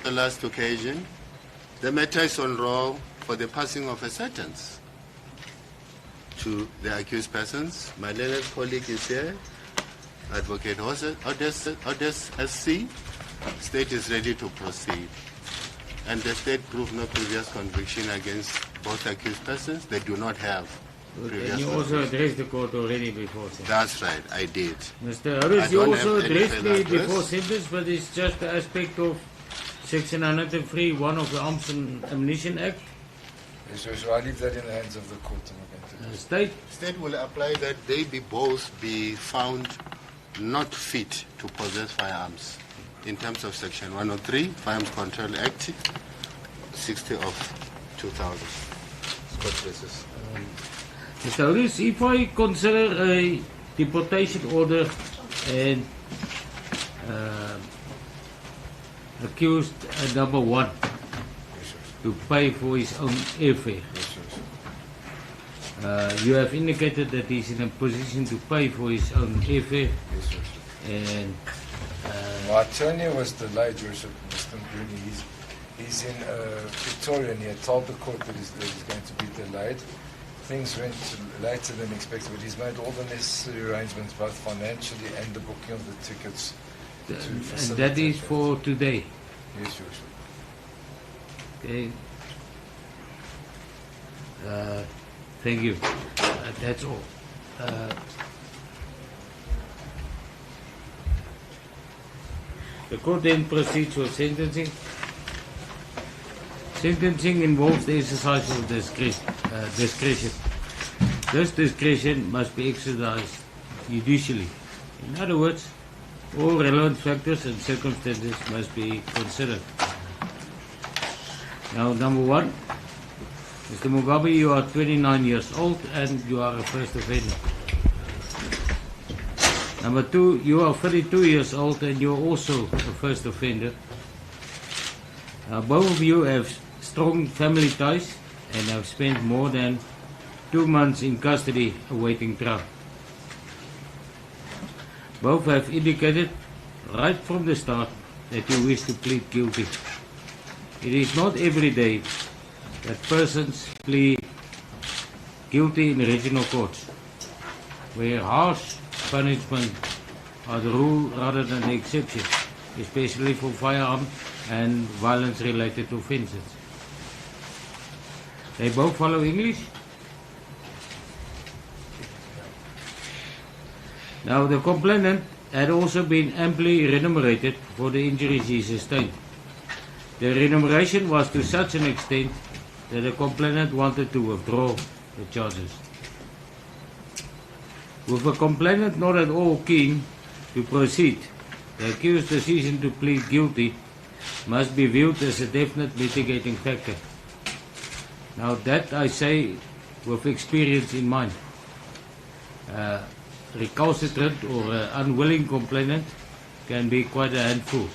the last occasion, the matter is on roll for the passing of a sentence to the accused persons. My learned colleague is here, Advocate 𝐼𝐻𝐻 SC. State is ready to proceed. And the state proved no previous conviction against both accused persons. They do not have previous And you also addressed the court already before sentence. That's right, I did. Mr. Harris, you also addressed me before sentence, but it's just the aspect of Section 103(1) of the Arms and Ammunition Act. Yes, so I leave that in the hands of the court. State will apply that they both be found not fit to possess firearms in terms of Section 103, Firearms Control Act, 60 of 2000. Court cases. Mr. Harris, if I consider a deportation order and accused number 1 to pay for his own airfare, you have indicated that he's in a position to pay for his own airfare. And my attorney was delayed, Your Worship, Mr. Bruni. He's in Victoria, and he had told the court that he's going to be delayed. Things went later than expected, but he's made all the necessary arrangements, both financially and the booking of the tickets. And that is for today? Yes, Your Worship. Okay. Thank you. That's all. The court then proceeds with sentencing. Sentencing involves the exercise of discretion. This discretion must be exercised judicially. In other words, all relevant factors and circumstances must be considered. Now, number 1, Mr. Mugabe, you are 29 years old and you are a first offender. Number 2, you are 32 years old and you are also a first offender. Both of you have strong family ties and have spent more than 2 months in custody awaiting trial. Both have indicated right from the start that you wish to plead guilty. It is not every day that persons plead guilty in regional courts, where harsh punishment are the rule rather than the exception, especially for firearm and violence-related offences. They both follow English. Now, the complainant had also been amply remunerated for the injuries he sustained. The remuneration was to such an extent that the complainant wanted to withdraw the charges. With the complainant not at all keen to proceed, the accused's decision to plead guilty must be viewed as a definite mitigating factor. Now, that I say with experience in mind. Recalcitrant or unwilling complainant can be quite a handful,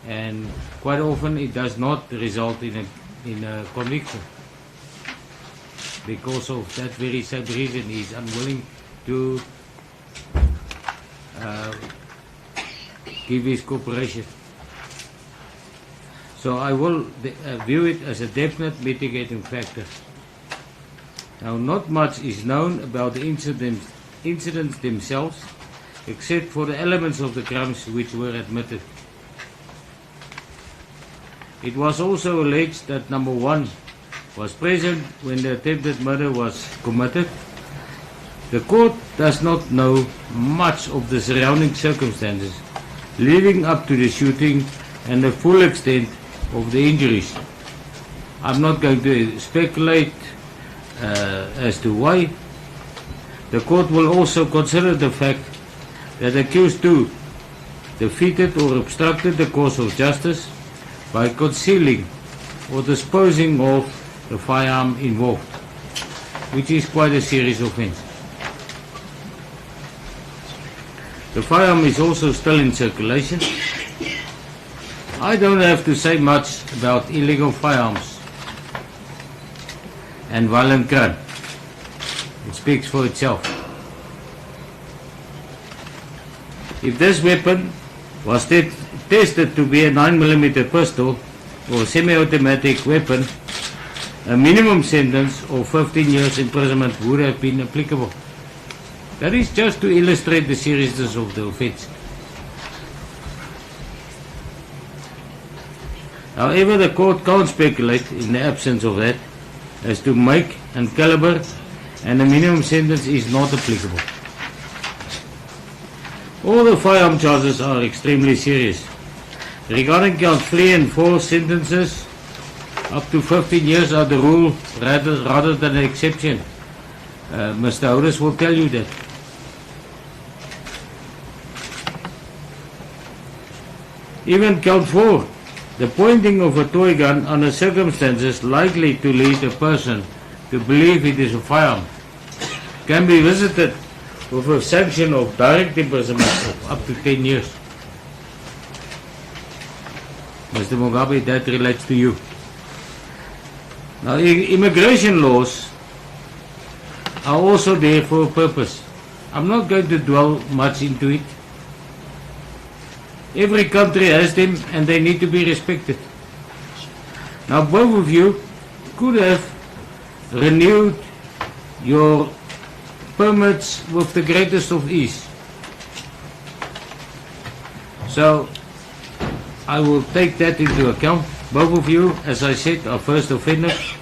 and quite often it does not result in a conviction. Because of that very same reason, he is unwilling to give his cooperation. So I will view it as a definite mitigating factor. Now, not much is known about the incidents themselves, except for the elements of the crimes which were admitted. It was also alleged that number 1 was present when the attempted murder was committed. The court does not know much of the surrounding circumstances leading up to the shooting and the full extent of the injuries. I'm not going to speculate as to why. The court will also consider the fact that accused 2 defeated or obstructed the course of justice by concealing or disposing of the firearm involved, which is quite a serious offence. The firearm is also still in circulation. I don't have to say much about illegal firearms and violent crime. It speaks for itself. If this weapon was tested to be a 9mm pistol or semi-automatic weapon, a minimum sentence of 15 years imprisonment would have been applicable. That is just to illustrate the seriousness of the offence. However, the court can't speculate, in the absence of that, as to make and caliber, and a minimum sentence is not applicable. All the firearm charges are extremely serious. Regarding count 3 and 4, sentences up to 15 years are the rule rather than an exception. Mr. Houders will tell you that. Even count 4, the pointing of a toy gun under circumstances likely to lead a person to believe it is a firearm, can be visited with a sanction of direct imprisonment of up to 10 years. Mr. Mugabe, that relates to you. Now, immigration laws are also there for a purpose. I'm not going to dwell much into it. Every country has them and they need to be respected. Now, both of you could have renewed your permits with the greatest of ease. So, I will take that into account. Both of you, as I said, are first offenders.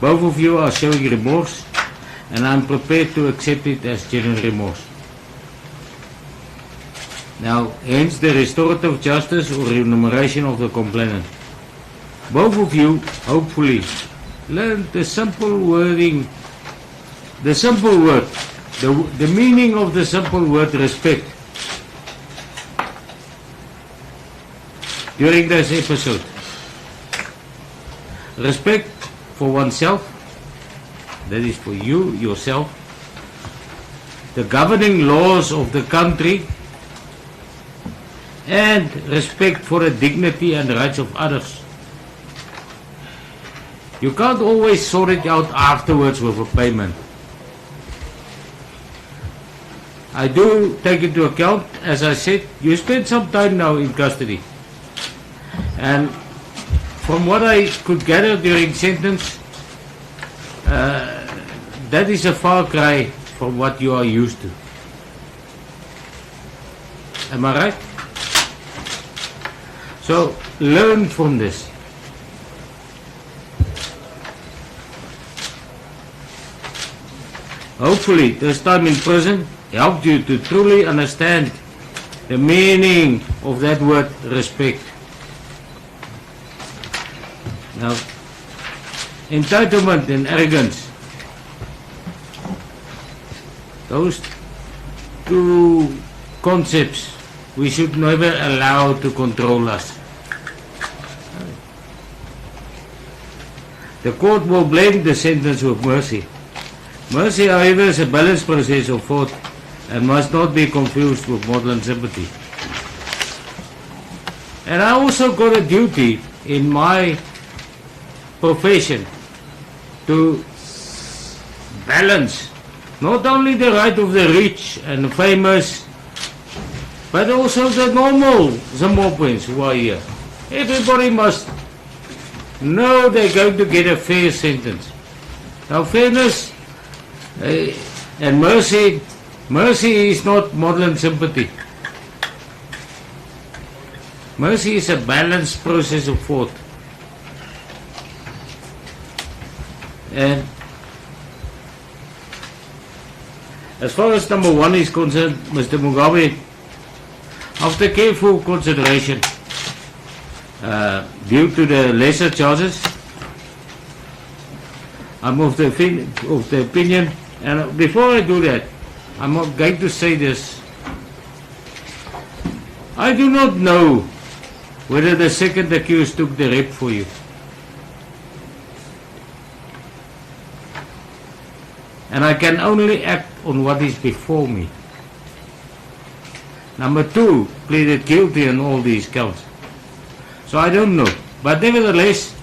Both of you are showing remorse, and I'm prepared to accept it as genuine remorse. Now, hence the restorative justice or remuneration of the complainant. Both of you, hopefully, learn the simple wording, the simple word, the meaning of the simple word respect during this episode. Respect for oneself, that is for you, yourself, the governing laws of the country, and respect for the dignity and rights of others. You can't always sort it out afterwards with a payment. I do take into account, as I said, you spent some time now in custody. And from what I could gather during sentence, that is a far cry from what you are used to. Am I right? So, learn from this. Hopefully, this time in prison helped you to truly understand the meaning of that word respect. Now, entitlement and arrogance, those two concepts we should never allow to control us. The court will blend the sentence with mercy. Mercy, however, is a balanced process of thought and must not be confused with maudlin sympathy. And I also got a duty in my profession to balance not only the right of the rich and famous, but also the normal Zimbabweans who are here. Everybody must know they're going to get a fair sentence. Now, fairness and mercy is not maudlin sympathy. Mercy is a balanced process of thought. And as far as number 1 is concerned, Mr. Mugabe, after careful consideration, due to the lesser charges, I'm of the opinion, and before I do that, I'm going to say this. I do not know whether the second accused took the rep for you. And I can only act on what is before me. Number 2 pleaded guilty on all these counts. So I don't know. But nevertheless,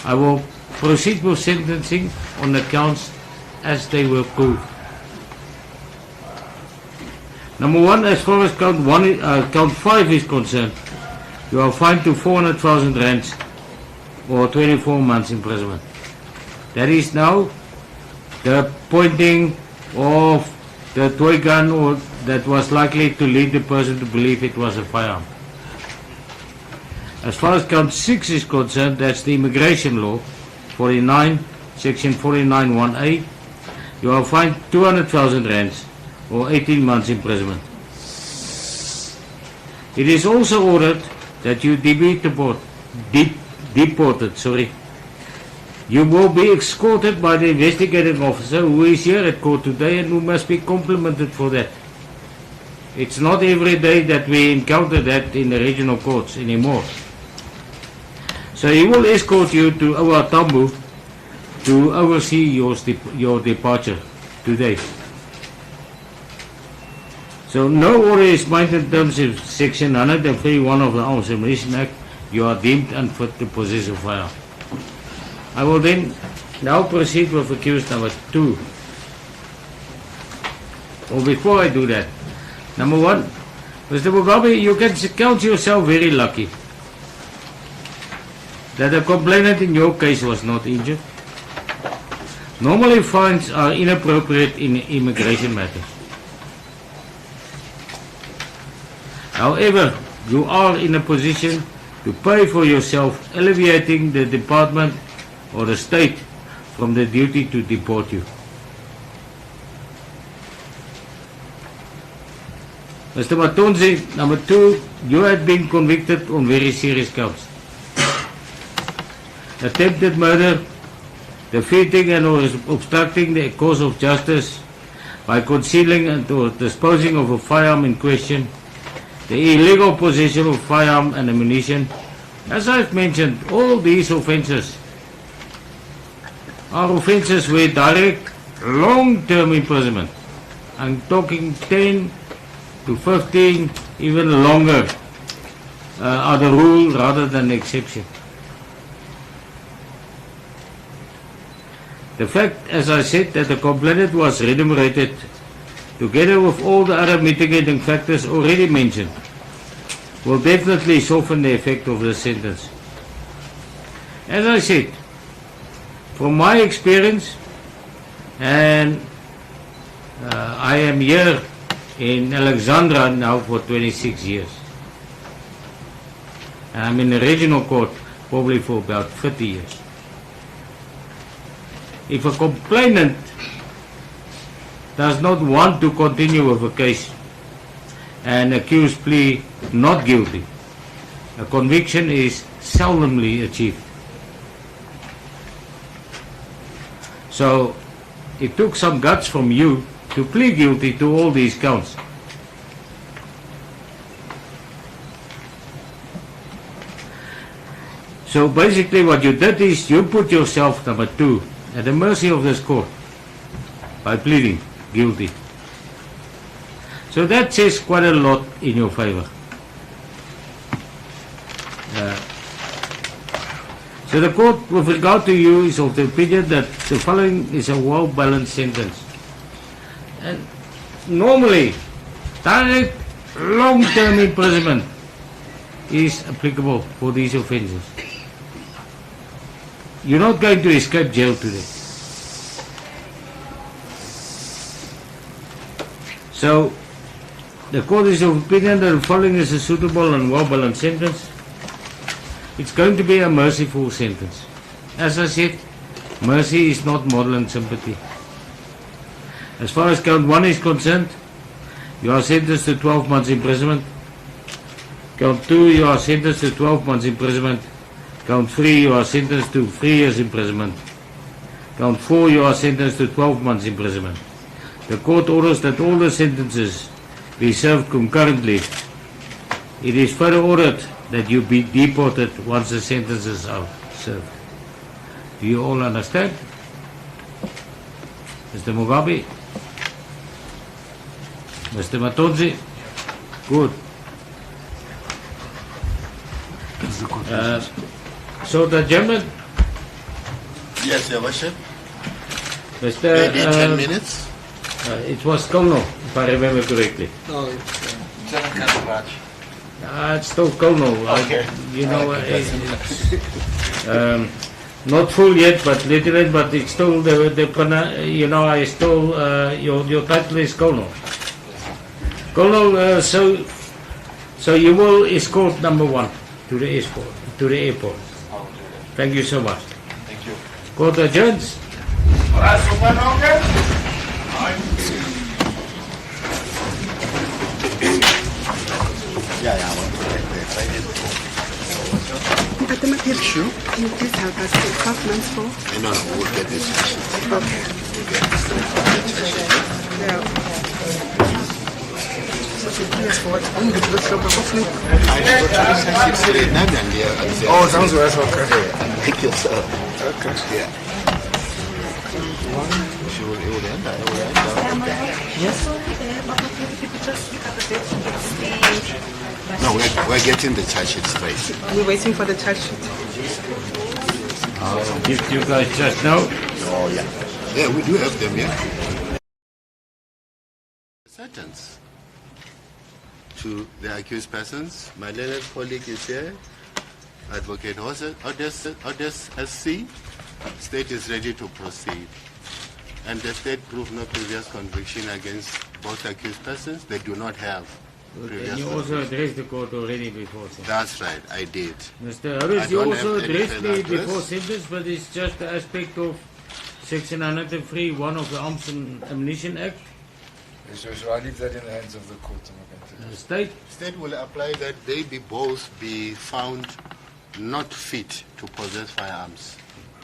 I will proceed with sentencing on the counts as they were proved. Number 1, as far as count 5 is concerned, you are fined to 400,000 rands or 24 months imprisonment. That is now the pointing of the toy gun or that was likely to lead the person to believe it was a firearm. As far as count 6 is concerned, that's the immigration law, 49, section 49(1)(a). You are fined 200,000 rands or 18 months imprisonment. It is also ordered that you be deported. You will be escorted by the investigating officer who is here at court today and who must be complimented for that. It's not every day that we encounter that in the regional courts anymore. So he will escort you to our Tambu to oversee your departure today. So no order is made in terms of section 131 of the Arms Ammunition Act. You are deemed unfit to possess a firearm. I will then now proceed with accused number 2. Or before I do that, number 1, Mr. Mugabe, you can count yourself very lucky that the complainant in your case was not injured. Normally fines are inappropriate in immigration matters. However, you are in a position to pay for yourself, alleviating the department or the state from the duty to deport you. Mr. Matonzi, number 2, you had been convicted on very serious counts. Attempted murder, defeating and or obstructing the cause of justice by concealing and or disposing of a firearm in question, the illegal possession of firearm and ammunition. As I've mentioned, all these offences are offences with direct long-term imprisonment. I'm talking 10 to 15, even longer, are the rule rather than the exception. The fact, as I said, that the complainant was remunerated together with all the other mitigating factors already mentioned will definitely soften the effect of the sentence. As I said, from my experience, and I am here in Alexandra now for 26 years. And I'm in the regional court probably for about 30 years. If a complainant does not want to continue with a case and accused plea not guilty, a conviction is seldomly achieved. So it took some guts from you to plead guilty to all these counts. So basically what you did is you put yourself, number 2, at the mercy of this court by pleading guilty. So that says quite a lot in your favor. So the court, with regard to you, is of the opinion that the following is a well-balanced sentence. And normally, direct long-term imprisonment is applicable for these offences. You're not going to escape jail today. So, the court is of opinion that the following is a suitable and well-balanced sentence. It's going to be a merciful sentence. As I said, mercy is not model and sympathy. As far as count 1 is concerned, you are sentenced to 12 months imprisonment. Count 2, you are sentenced to 12 months imprisonment. Count 3, you are sentenced to 3 years imprisonment. Count 4, you are sentenced to 12 months imprisonment. The court orders that all the sentences be served concurrently. It is further ordered that you be deported once the sentences are served. Do you all understand? Mr. Mugabe? Mr. Matonzi? Good. So the Judgement? Yes, Your Worship. Mr. Maybe 10 minutes. It was 𝐾𝐭, if I remember correctly. No, it's Lieutenant Colonel Raj. It's still Colonel. Okay. You know, it's, not full yet, but Lieutenant, but it's still you know, I still, your title is Colonel. Colonel, so you will escort number 1 to the airport. Thank you so much. Thank you. Court adjourns. Sure. Can you please help us with documents for? No, we'll get this. Okay. Yeah. Oh, sounds right. Okay. Thank you, sir. Okay. Yeah. No, we're getting the charge sheet straight. We're waiting for the charge sheet. If you guys just know. Oh, yeah. Yeah, we do have them, yeah. Sentence to the accused persons. My learned colleague is here, Advocate Odes SC. State is ready to proceed. And the state proved no previous conviction against both accused persons. They do not have previous And you also addressed the court already before sentence. That's right, I did. Mr. Harris, you don't also have any addressed further me address. before sentence, but it's just the aspect of Section 103, 1 of the Arms and Ammunition Act. So I leave that in the hands of the court. I'm not going to The state. State will apply that they both be found not fit to possess firearms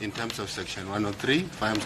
in terms of Section 103, firearms